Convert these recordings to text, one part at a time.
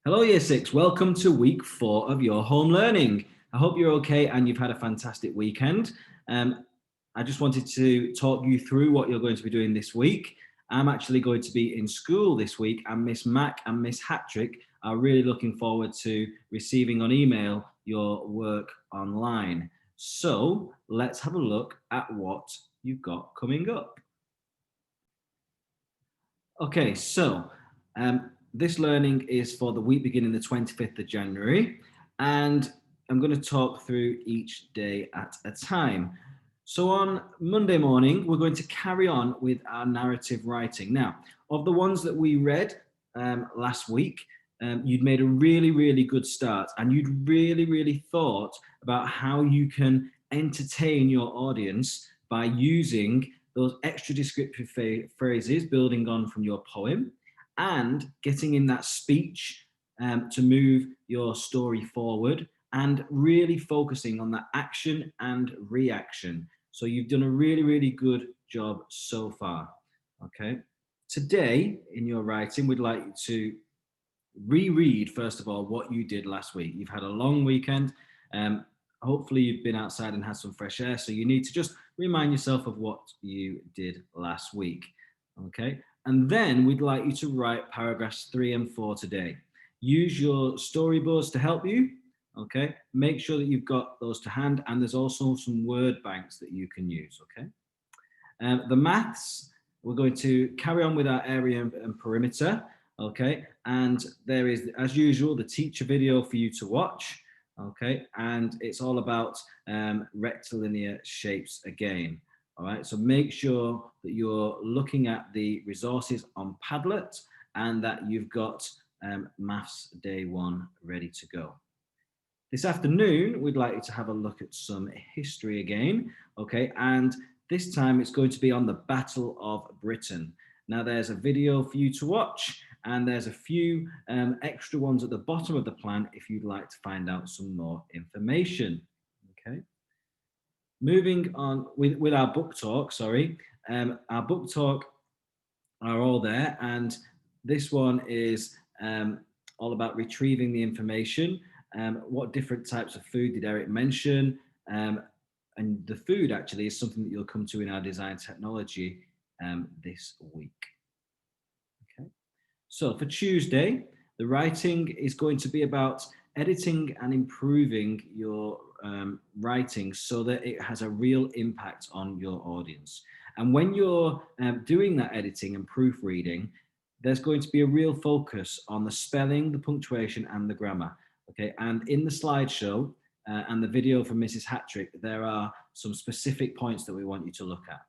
Hello, Year 6. Welcome to week 4 of your home learning. I hope you're okay and you've had a fantastic weekend. I just wanted to talk you through what you're going to be doing this week. I'm actually going to be in school this week, and Miss Mac and Miss Hattrick are really looking forward to receiving on email your work online. So let's have a look at what you've got coming up. Okay, so this learning is for the week beginning the 25th of January, and I'm going to talk through each day at a time. So on Monday morning, we're going to carry on with our narrative writing. Now, of the ones that we read last week, you'd made a really, really good start, and you'd really, really thought about how you can entertain your audience by using those extra descriptive phrases building on from your poem and getting in that speech to move your story forward and really focusing on that action and reaction. So you've done a really, really good job so far. Okay. Today in your writing, we'd like you to reread, first of all, what you did last week. You've had a long weekend. Hopefully you've been outside and had some fresh air. So you need to just remind yourself of what you did last week. Okay. And then we'd like you to write paragraphs 3 and 4 today. Use your storyboards to help you. Okay. Make sure that you've got those to hand. And there's also some word banks that you can use. Okay. The maths, we're going to carry on with our area and perimeter. Okay. And there is, as usual, the teacher video for you to watch. Okay. And it's all about rectilinear shapes again. All right. So make sure that you're looking at the resources on Padlet and that you've got Maths Day 1 ready to go. This afternoon, we'd like you to have a look at some history again. Okay. And this time it's going to be on the Battle of Britain. Now there's a video for you to watch, and there's a few extra ones at the bottom of the plan if you'd like to find out some more information. Okay. Moving on with our book talk, our book talk are all there, and this one is all about retrieving the information. What different types of food did Eric mention? And the food actually is something that you'll come to in our design technology this week. Okay. So for Tuesday, the writing is going to be about editing and improving your writing so that it has a real impact on your audience. And when you're doing that editing and proofreading, there's going to be a real focus on the spelling, the punctuation, and the grammar. Okay, and in the slideshow and the video from Mrs. Hattrick, there are some specific points that we want you to look at.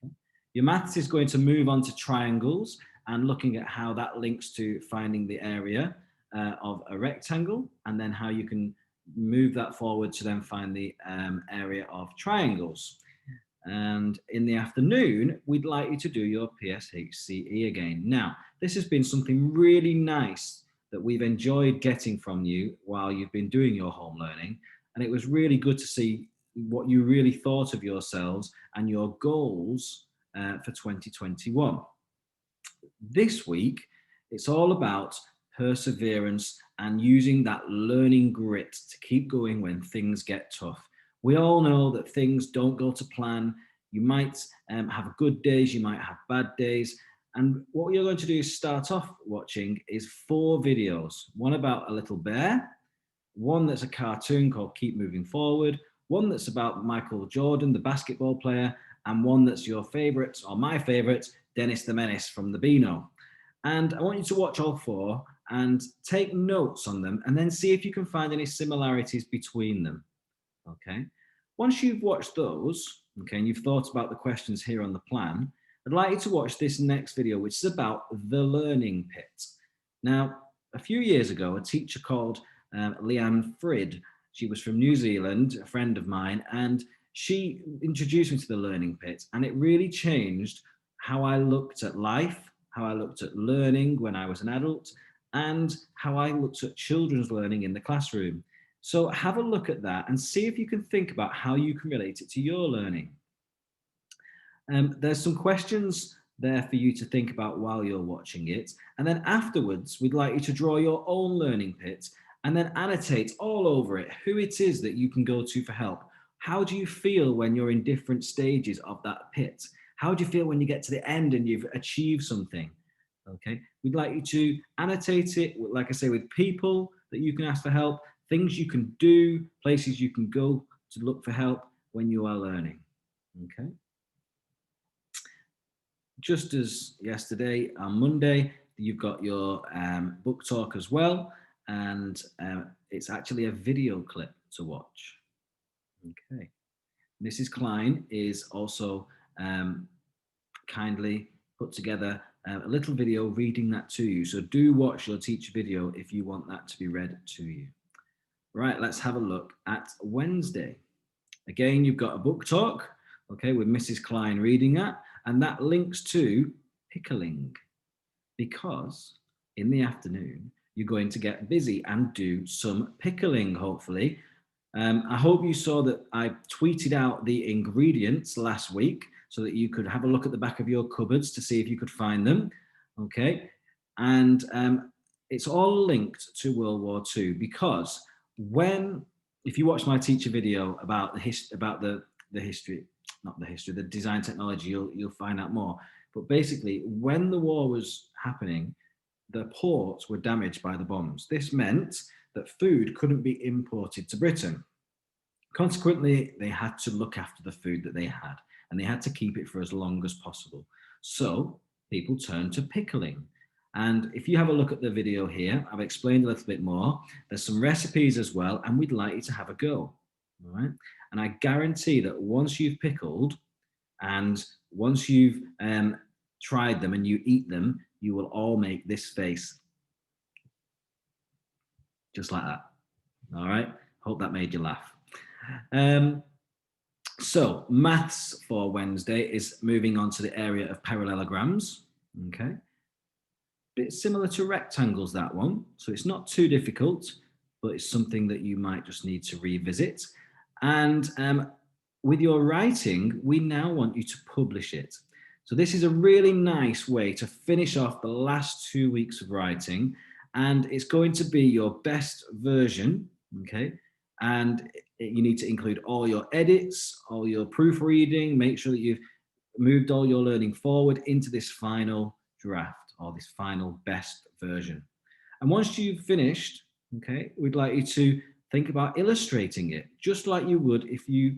Okay. Your maths is going to move on to triangles and looking at how that links to finding the area of a rectangle, and then how you can move that forward to then find the area of triangles. And in the afternoon, we'd like you to do your PSHCE again. Now, this has been something really nice that we've enjoyed getting from you while you've been doing your home learning. And it was really good to see what you really thought of yourselves and your goals for 2021. This week, it's all about perseverance and using that learning grit to keep going when things get tough. We all know that things don't go to plan. You might have good days, you might have bad days. And what you're going to do is start off watching is 4 videos. One about a little bear, one that's a cartoon called Keep Moving Forward, one that's about Michael Jordan, the basketball player, and one that's your favorite, or my favorite, Dennis the Menace from the Beano. And I want you to watch all 4 and take notes on them, and then see if you can find any similarities between them. Okay. Once you've watched those, okay, and you've thought about the questions here on the plan, I'd like you to watch this next video, which is about the learning pit. Now, a few years ago, a teacher called Leanne Frid, she was from New Zealand, a friend of mine, and she introduced me to the learning pit, and it really changed how I looked at life, how I looked at learning when I was an adult, and how I looked at children's learning in the classroom. So have a look at that and see if you can think about how you can relate it to your learning. There's some questions there for you to think about while you're watching it. And then afterwards, we'd like you to draw your own learning pit and then annotate all over it who it is that you can go to for help. How do you feel when you're in different stages of that pit? How do you feel when you get to the end and you've achieved something? Okay, we'd like you to annotate it, like I say, with people that you can ask for help, things you can do, places you can go to look for help when you are learning. Okay. Just as yesterday, on Monday, you've got your book talk as well, and it's actually a video clip to watch. Okay. Mrs. Klein is also kindly put together a little video reading that to you. So do watch your teacher video if you want that to be read to you. Right, let's have a look at Wednesday. Again, you've got a book talk, okay, with Mrs. Klein reading that, and that links to pickling, because in the afternoon, you're going to get busy and do some pickling, hopefully. I hope you saw that I tweeted out the ingredients last week so that you could have a look at the back of your cupboards to see if you could find them, okay? And it's all linked to World War II, because if you watch my teacher video about the history, the design technology, you'll find out more. But basically, when the war was happening, the ports were damaged by the bombs. This meant that food couldn't be imported to Britain. Consequently, they had to look after the food that they had, and they had to keep it for as long as possible. So people turned to pickling. And if you have a look at the video here, I've explained a little bit more. There's some recipes as well, and we'd like you to have a go. All right. And I guarantee that once you've pickled and once you've tried them and you eat them, you will all make this face. Just like that. All right. Hope that made you laugh. So maths for Wednesday is moving on to the area of parallelograms. Okay. Bit similar to rectangles, that one. So it's not too difficult, but it's something that you might just need to revisit. And with your writing, we now want you to publish it. So this is a really nice way to finish off the last 2 weeks of writing, and it's going to be your best version, okay? And you need to include all your edits, all your proofreading, make sure that you've moved all your learning forward into this final draft or this final best version. And once you've finished, okay, we'd like you to think about illustrating it, just like you would if you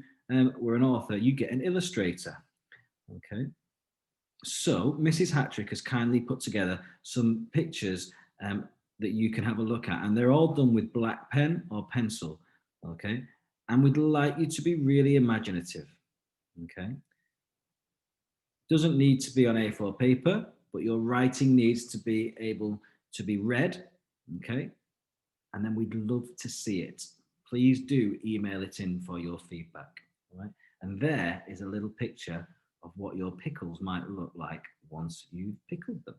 were an author. You get an illustrator, okay? So Mrs. Hattrick has kindly put together some pictures that you can have a look at, and they're all done with black pen or pencil, okay? And we'd like you to be really imaginative, okay? Doesn't need to be on A4 paper, but your writing needs to be able to be read, okay? And then we'd love to see it. Please do email it in for your feedback, all right? And there is a little picture of what your pickles might look like once you've pickled them.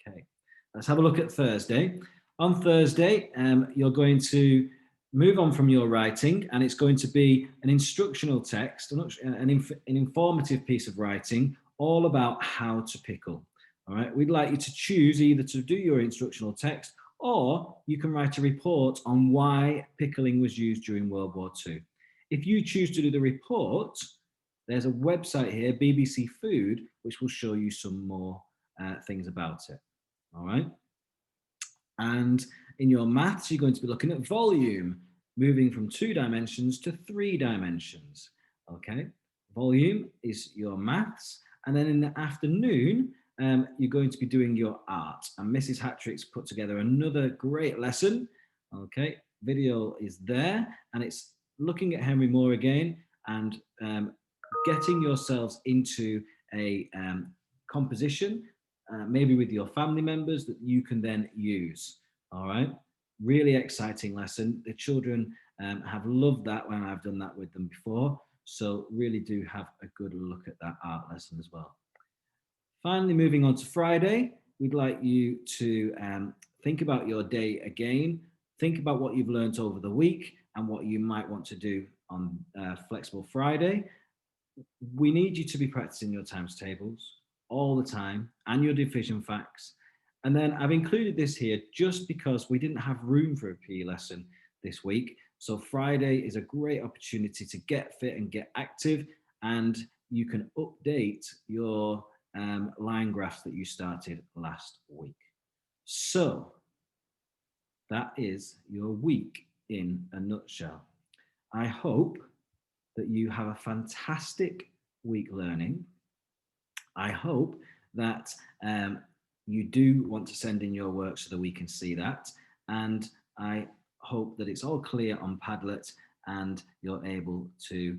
Okay, let's have a look at Thursday. On Thursday, you're going to move on from your writing, and it's going to be an instructional text, an informative piece of writing, all about how to pickle. All right, we'd like you to choose either to do your instructional text, or you can write a report on why pickling was used during World War II. If you choose to do the report, there's a website here, BBC Food, which will show you some more things about it. All right. And in your maths, you're going to be looking at volume, moving from 2 dimensions to 3 dimensions. Okay. Volume is your maths. And then in the afternoon, you're going to be doing your art. And Mrs. Hattrick's put together another great lesson. Okay. Video is there, and it's looking at Henry Moore again and getting yourselves into a composition, maybe with your family members, that you can then use. All right. Really exciting lesson. The children have loved that when I've done that with them before. So really do have a good look at that art lesson as well. Finally, moving on to Friday, we'd like you to think about your day again. Think about what you've learned over the week and what you might want to do on Flexible Friday. we need you to be practicing your times tables all the time and your division facts. And then I've included this here just because we didn't have room for a PE lesson this week. So Friday is a great opportunity to get fit and get active, and you can update your line graphs that you started last week. So that is your week in a nutshell. I hope that you have a fantastic week learning. I hope that you do want to send in your work so that we can see that. And I hope that it's all clear on Padlet and you're able to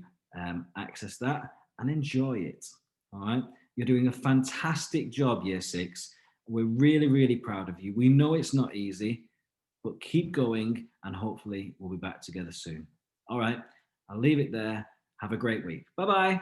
access that and enjoy it. All right. You're doing a fantastic job, Year 6. We're really, really proud of you. We know it's not easy, but keep going and hopefully we'll be back together soon. All right. I'll leave it there. Have a great week. Bye bye.